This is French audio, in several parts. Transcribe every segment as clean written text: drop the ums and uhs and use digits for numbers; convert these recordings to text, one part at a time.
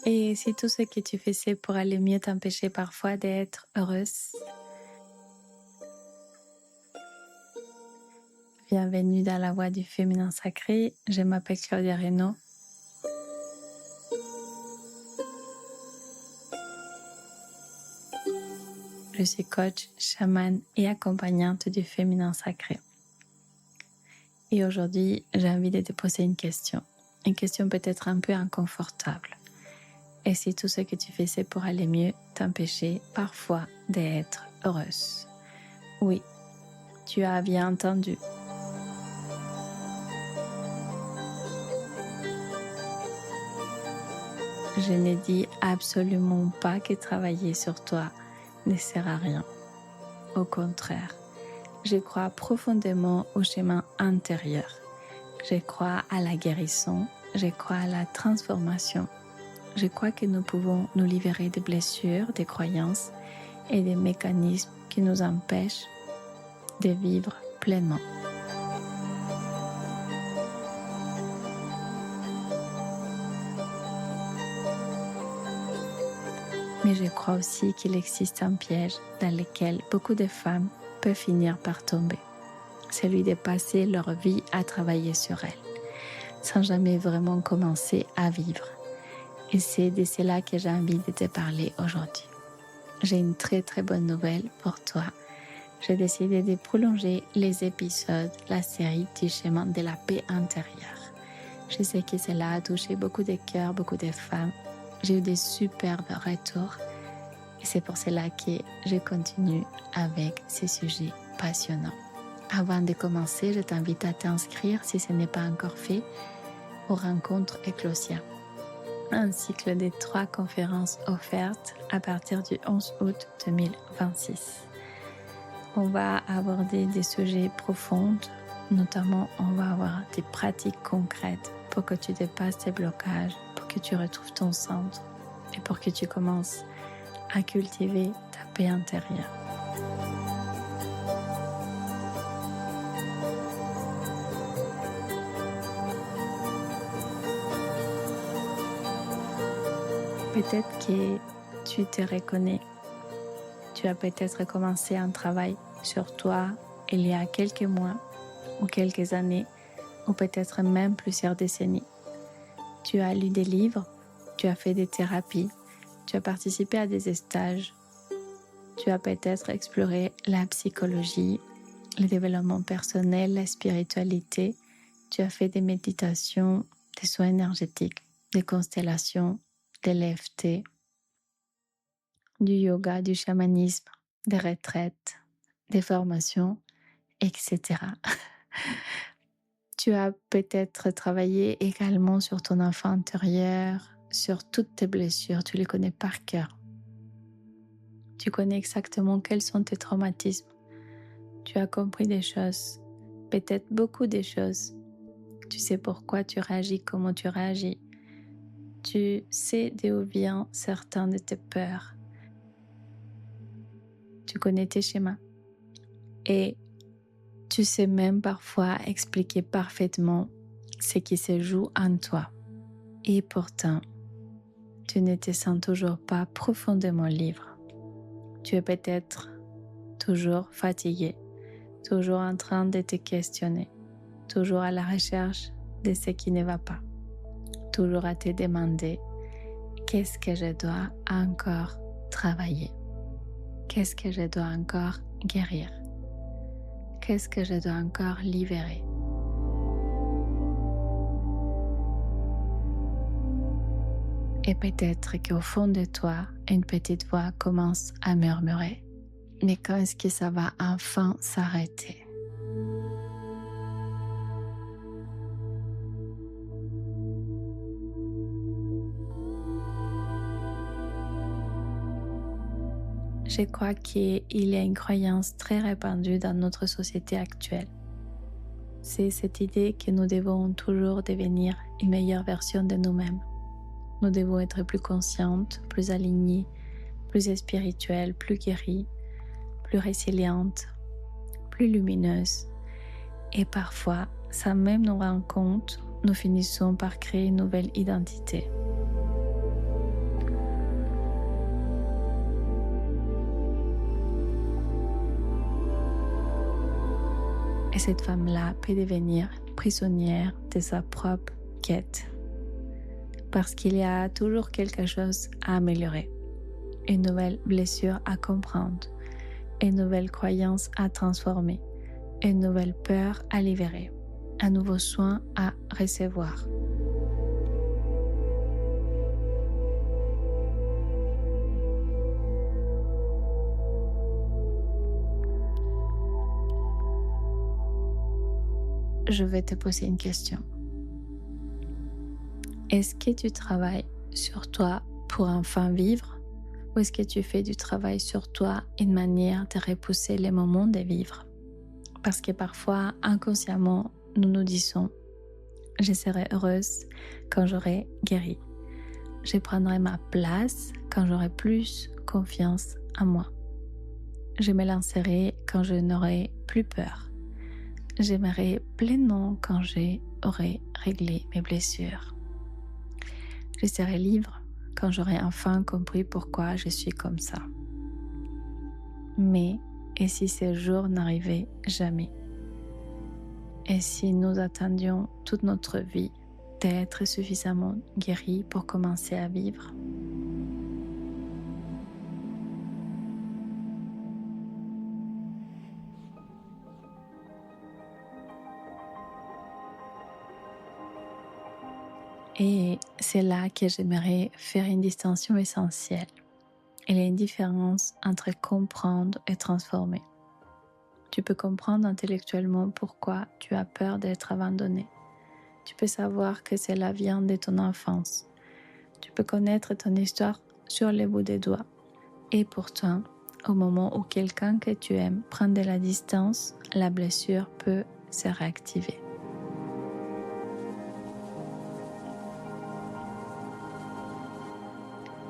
Et si tout ce que tu faisais pour aller mieux t'empêchait parfois d'être heureuse? Bienvenue dans la voie du féminin sacré. Je m'appelle Claudia Reynaud. Je suis coach, chamane et accompagnante du féminin sacré. Et aujourd'hui, j'ai envie de te poser une question. Une question peut-être un peu inconfortable. Et si tout ce que tu faisais pour aller mieux t'empêchait parfois d'être heureuse? Oui, tu as bien entendu. Je n'ai dit absolument pas que travailler sur toi ne sert à rien. Au contraire, je crois profondément au chemin intérieur. Je crois à la guérison, je crois à la transformation. Je crois que nous pouvons nous libérer des blessures, des croyances et des mécanismes qui nous empêchent de vivre pleinement. Mais je crois aussi qu'il existe un piège dans lequel beaucoup de femmes peuvent finir par tomber. Celui de passer leur vie à travailler sur elles, sans jamais vraiment commencer à vivre. Et c'est de cela que j'ai envie de te parler aujourd'hui. J'ai une très très bonne nouvelle pour toi. J'ai décidé de prolonger les épisodes, la série du chemin de la paix intérieure. Je sais que cela a touché beaucoup de cœurs, beaucoup de femmes. J'ai eu des superbes retours. Et c'est pour cela que je continue avec ces sujets passionnants. Avant de commencer, je t'invite à t'inscrire si ce n'est pas encore fait aux rencontres Ecclosia, un cycle de 3 conférences offertes à partir du 11 août 2026. On va aborder des sujets profonds, notamment on va avoir des pratiques concrètes pour que tu dépasses tes blocages, pour que tu retrouves ton centre et pour que tu commences à cultiver ta paix intérieure. Peut-être que tu te reconnais. Tu as peut-être commencé un travail sur toi il y a quelques mois ou quelques années ou peut-être même plusieurs décennies. Tu as lu des livres, tu as fait des thérapies, tu as participé à des stages, tu as peut-être exploré la psychologie, le développement personnel, la spiritualité, tu as fait des méditations, des soins énergétiques, des constellations, des l'EFT, du yoga, du chamanisme, des retraites, des formations, etc. Tu as peut-être travaillé également sur ton enfant intérieur, sur toutes tes blessures, tu les connais par cœur. Tu connais exactement quels sont tes traumatismes. Tu as compris des choses, peut-être beaucoup de choses. Tu sais pourquoi tu réagis, comment tu réagis. Tu sais d'où viennent certaines de tes peurs. Tu connais tes schémas. Et tu sais même parfois expliquer parfaitement ce qui se joue en toi. Et pourtant, tu ne te sens toujours pas profondément libre. Tu es peut-être toujours fatigué, toujours en train de te questionner, toujours à la recherche de ce qui ne va pas, toujours à te demander qu'est-ce que je dois encore travailler, qu'est-ce que je dois encore guérir, qu'est-ce que je dois encore libérer. Et peut-être qu'au fond de toi, une petite voix commence à murmurer. Mais quand est-ce que ça va enfin s'arrêter? Je crois qu'il y a une croyance très répandue dans notre société actuelle. C'est cette idée que nous devons toujours devenir une meilleure version de nous-mêmes. Nous devons être plus conscientes, plus alignées, plus spirituelles, plus guéries, plus résilientes, plus lumineuses. Et parfois, sans même nous rendre compte, nous finissons par créer une nouvelle identité. Et cette femme-là peut devenir prisonnière de sa propre quête. Parce qu'il y a toujours quelque chose à améliorer, une nouvelle blessure à comprendre, une nouvelle croyance à transformer, une nouvelle peur à libérer, un nouveau soin à recevoir. Je vais te poser une question. Est-ce que tu travailles sur toi pour enfin vivre ou est-ce que tu fais du travail sur toi une manière de repousser les moments de vivre? Parce que parfois, inconsciemment, nous nous disons « Je serai heureuse quand j'aurai guéri. Je prendrai ma place quand j'aurai plus confiance en moi. Je me lancerai quand je n'aurai plus peur. J'aimerai pleinement quand j'aurai réglé mes blessures. Je serai libre quand j'aurai enfin compris pourquoi je suis comme ça. Mais, et si ces jours n'arrivaient jamais? Et si nous attendions toute notre vie d'être suffisamment guéris pour commencer à vivre? Et c'est là que j'aimerais faire une distinction essentielle. Il y a une différence entre comprendre et transformer. Tu peux comprendre intellectuellement pourquoi tu as peur d'être abandonné. Tu peux savoir que cela vient de ton enfance. Tu peux connaître ton histoire sur les bouts des doigts. Et pourtant, au moment où quelqu'un que tu aimes prend de la distance, la blessure peut se réactiver.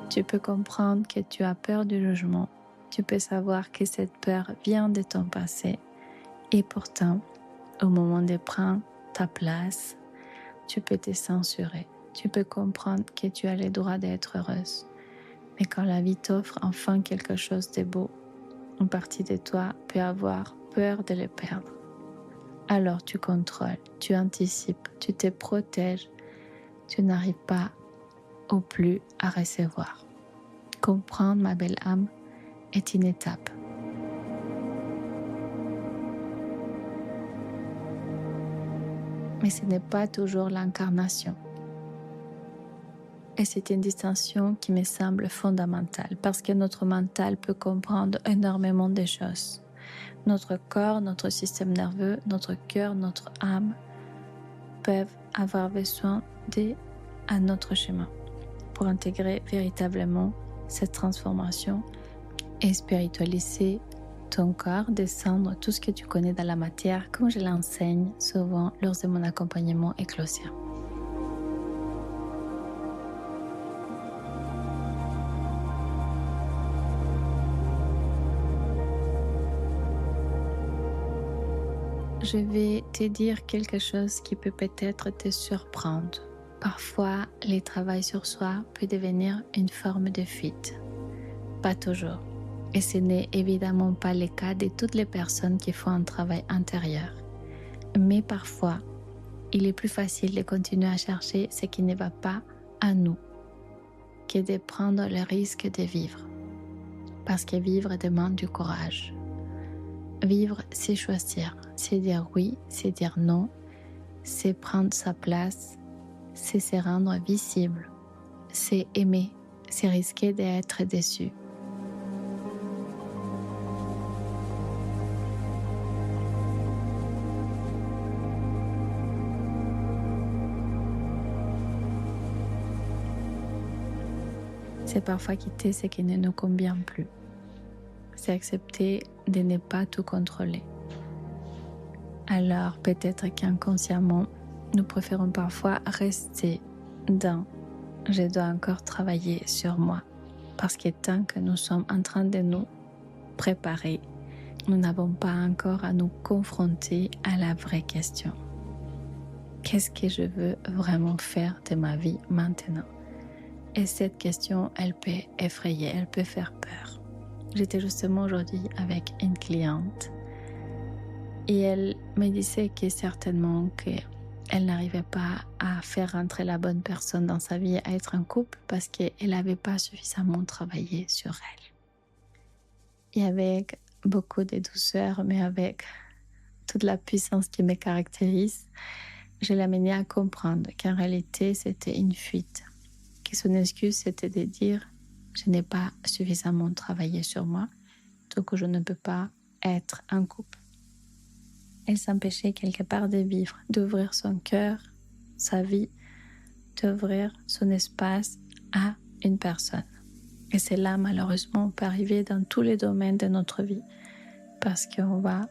Tu peux comprendre que tu as peur du jugement. Tu peux savoir que cette peur vient de ton passé. Et pourtant, au moment de prendre ta place, tu peux te censurer. Tu peux comprendre que tu as le droit d'être heureuse. Mais quand la vie t'offre enfin quelque chose de beau, une partie de toi peut avoir peur de le perdre. Alors tu contrôles, tu anticipes, tu te protèges. Tu n'arrives pas au plus à recevoir. Comprendre, ma belle âme, est une étape. Mais ce n'est pas toujours l'incarnation. Et c'est une distinction qui me semble fondamentale parce que notre mental peut comprendre énormément de choses. Notre corps, notre système nerveux, notre cœur, notre âme peuvent avoir besoin d'un autre chemin pour intégrer véritablement cette transformation et spiritualiser ton corps, descendre tout ce que tu connais dans la matière, comme je l'enseigne souvent lors de mon accompagnement éclosien. Je vais te dire quelque chose qui peut peut-être te surprendre. Parfois, le travail sur soi peut devenir une forme de fuite. Pas toujours. Et ce n'est évidemment pas le cas de toutes les personnes qui font un travail intérieur. Mais parfois, il est plus facile de continuer à chercher ce qui ne va pas à nous que de prendre le risque de vivre. Parce que vivre demande du courage. Vivre, c'est choisir. C'est dire oui, c'est dire non. C'est prendre sa place. C'est se rendre visible. C'est aimer. C'est risquer d'être déçu. C'est parfois quitter ce qui ne nous convient plus. C'est accepter de ne pas tout contrôler. Alors peut-être qu'inconsciemment, nous préférons parfois rester dans « je dois encore travailler sur moi » parce que tant que nous sommes en train de nous préparer, nous n'avons pas encore à nous confronter à la vraie question. Qu'est-ce que je veux vraiment faire de ma vie maintenant? Et cette question, elle peut effrayer, elle peut faire peur. J'étais justement aujourd'hui avec une cliente et elle me disait que certainement qu'elle n'arrivait pas à faire rentrer la bonne personne dans sa vie, à être en couple, parce qu'elle n'avait pas suffisamment travaillé sur elle. Et avec beaucoup de douceur, mais avec toute la puissance qui me caractérise, je l'ai amenée à comprendre qu'en réalité, c'était une fuite. Que son excuse, c'était de dire « je n'ai pas suffisamment travaillé sur moi, donc je ne peux pas être en couple ». Elle s'empêchait quelque part de vivre, d'ouvrir son cœur, sa vie, d'ouvrir son espace à une personne. Et c'est là, malheureusement, on peut arriver dans tous les domaines de notre vie, parce qu'on va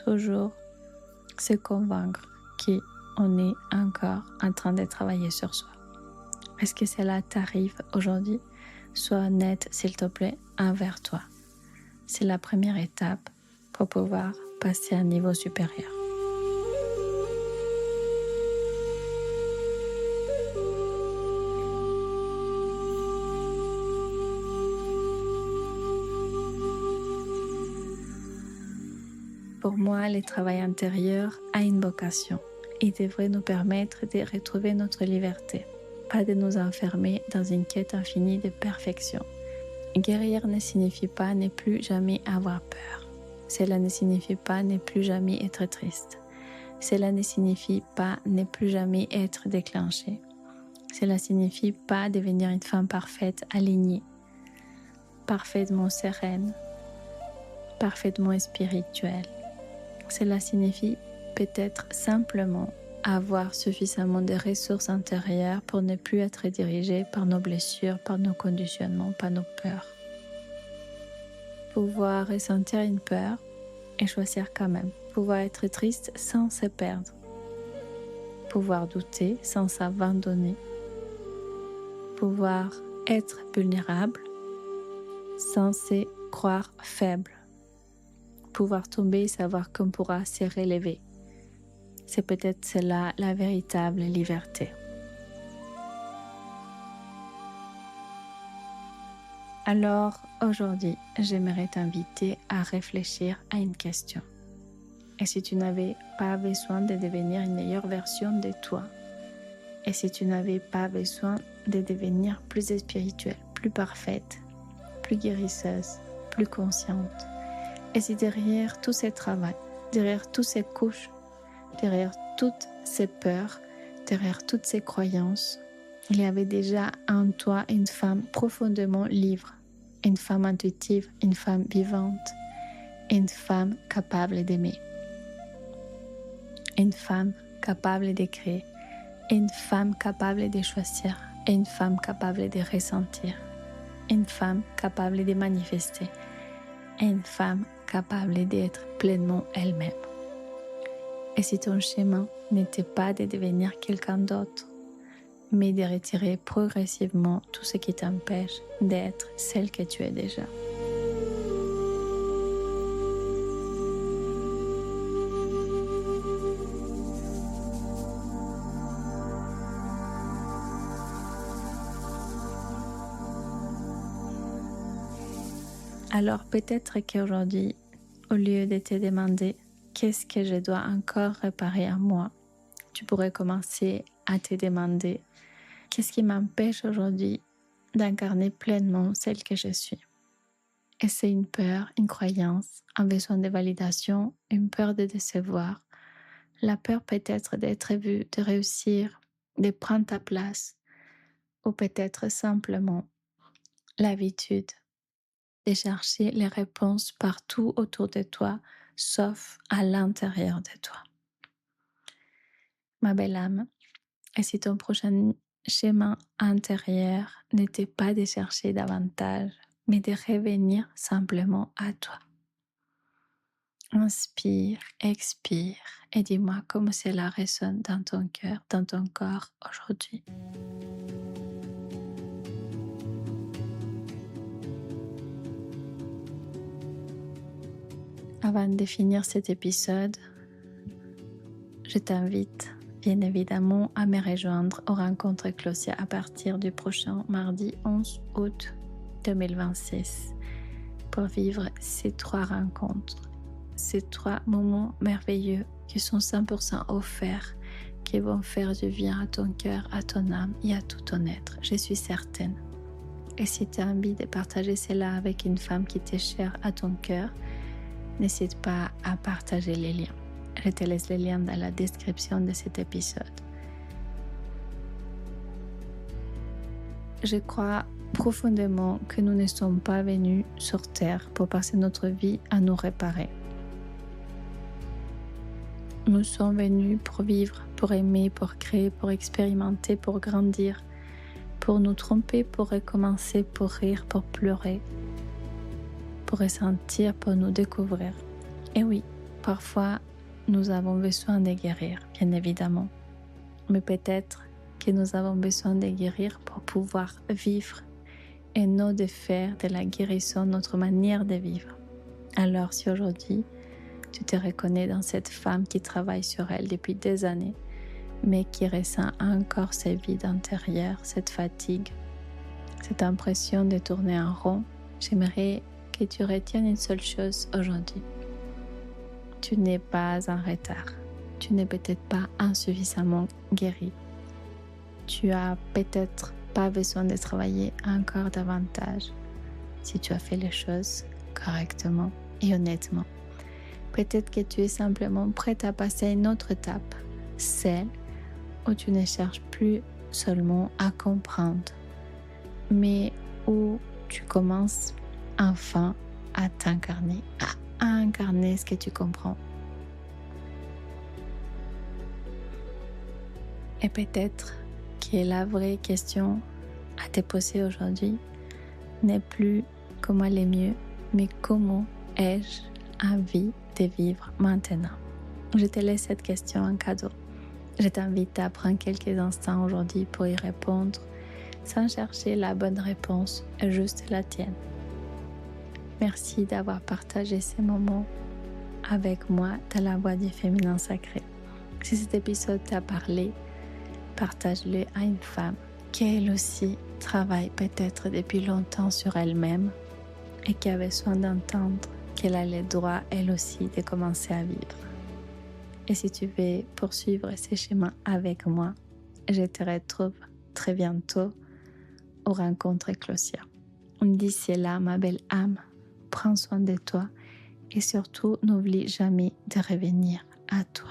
toujours se convaincre qu'on est encore en train de travailler sur soi. Est-ce que cela t'arrive aujourd'hui? Sois honnête, s'il te plaît, envers toi. C'est la première étape pour pouvoir passer à un niveau supérieur. Pour moi, le travail intérieur a une vocation. Il devrait nous permettre de retrouver notre liberté, pas de nous enfermer dans une quête infinie de perfection. Guérir ne signifie pas ne plus jamais avoir peur. Cela ne signifie pas ne plus jamais être triste. Cela ne signifie pas ne plus jamais être déclenché. Cela signifie pas devenir une femme parfaite, alignée, parfaitement sereine, parfaitement spirituelle. Cela signifie peut-être simplement avoir suffisamment de ressources intérieures pour ne plus être dirigé par nos blessures, par nos conditionnements, par nos peurs. Pouvoir ressentir une peur et choisir quand même. Pouvoir être triste sans se perdre. Pouvoir douter sans s'abandonner. Pouvoir être vulnérable sans se croire faible. Pouvoir tomber et savoir qu'on pourra se relever. C'est peut-être cela la véritable liberté. Alors aujourd'hui, j'aimerais t'inviter à réfléchir à une question. Et si tu n'avais pas besoin de devenir une meilleure version de toi? Et si tu n'avais pas besoin de devenir plus spirituelle, plus parfaite, plus guérisseuse, plus consciente? Et si derrière tout ce travail, derrière toutes ces couches, derrière toutes ces peurs, derrière toutes ces croyances, il y avait déjà en toi une femme profondément libre, une femme intuitive, une femme vivante, une femme capable d'aimer, une femme capable de créer, une femme capable de choisir, une femme capable de ressentir, une femme capable de manifester, une femme capable d'être pleinement elle-même. Et si ton chemin n'était pas de devenir quelqu'un d'autre, mais de retirer progressivement tout ce qui t'empêche d'être celle que tu es déjà. Alors peut-être qu'aujourd'hui, au lieu de te demander qu'est-ce que je dois encore réparer en moi, tu pourrais commencer à te demander qu'est-ce qui m'empêche aujourd'hui d'incarner pleinement celle que je suis. Et c'est une peur, une croyance, un besoin de validation, une peur de décevoir. La peur peut-être d'être vue, de réussir, de prendre ta place, ou peut-être simplement l'habitude de chercher les réponses partout autour de toi, sauf à l'intérieur de toi. Ma belle âme, et si ton prochain chemin intérieur n'était pas de chercher davantage, mais de revenir simplement à toi. Inspire, expire et dis-moi comment cela résonne dans ton cœur, dans ton corps aujourd'hui. Avant de finir cet épisode, je t'invite bien évidemment à me rejoindre aux rencontres Eclosia à partir du prochain mardi 11 août 2026 pour vivre ces 3 rencontres ces 3 moments merveilleux qui sont 100% offerts, qui vont faire du bien à ton cœur, à ton âme et à tout ton être. Je suis certaine. Et si tu as envie de partager cela avec une femme qui t'est chère à ton cœur, n'hésite pas à partager les liens. Je te laisse les liens dans la description de cet épisode. Je crois profondément que nous ne sommes pas venus sur Terre pour passer notre vie à nous réparer. Nous sommes venus pour vivre, pour aimer, pour créer, pour expérimenter, pour grandir, pour nous tromper, pour recommencer, pour rire, pour pleurer, pour ressentir, pour nous découvrir. Et oui, parfois, nous avons besoin de guérir, bien évidemment. Mais peut-être que nous avons besoin de guérir pour pouvoir vivre et non de faire de la guérison notre manière de vivre. Alors si aujourd'hui, tu te reconnais dans cette femme qui travaille sur elle depuis des années, mais qui ressent encore ce vide intérieur, cette fatigue, cette impression de tourner en rond, j'aimerais que tu retiennes une seule chose aujourd'hui. Tu n'es pas en retard. Tu n'es peut-être pas insuffisamment guéri. Tu as peut-être pas besoin de travailler encore davantage si tu as fait les choses correctement et honnêtement. Peut-être que tu es simplement prête à passer à une autre étape, celle où tu ne cherches plus seulement à comprendre, mais où tu commences enfin à t'incarner, à incarner ce que tu comprends. Et peut-être que la vraie question à te poser aujourd'hui n'est plus comment aller mieux, mais comment ai-je envie de vivre maintenant. Je te laisse cette question en cadeau. Je t'invite à prendre quelques instants aujourd'hui pour y répondre sans chercher la bonne réponse, juste la tienne. Merci d'avoir partagé ces moments avec moi dans la voix du féminin sacré. Si cet épisode t'a parlé, partage-le à une femme qui elle aussi travaille peut-être depuis longtemps sur elle-même et qui a besoin d'entendre qu'elle a le droit elle aussi de commencer à vivre. Et si tu veux poursuivre ces chemins avec moi, je te retrouve très bientôt aux rencontres Ecclesia. D'ici là, ma belle âme, prends soin de toi et surtout n'oublie jamais de revenir à toi.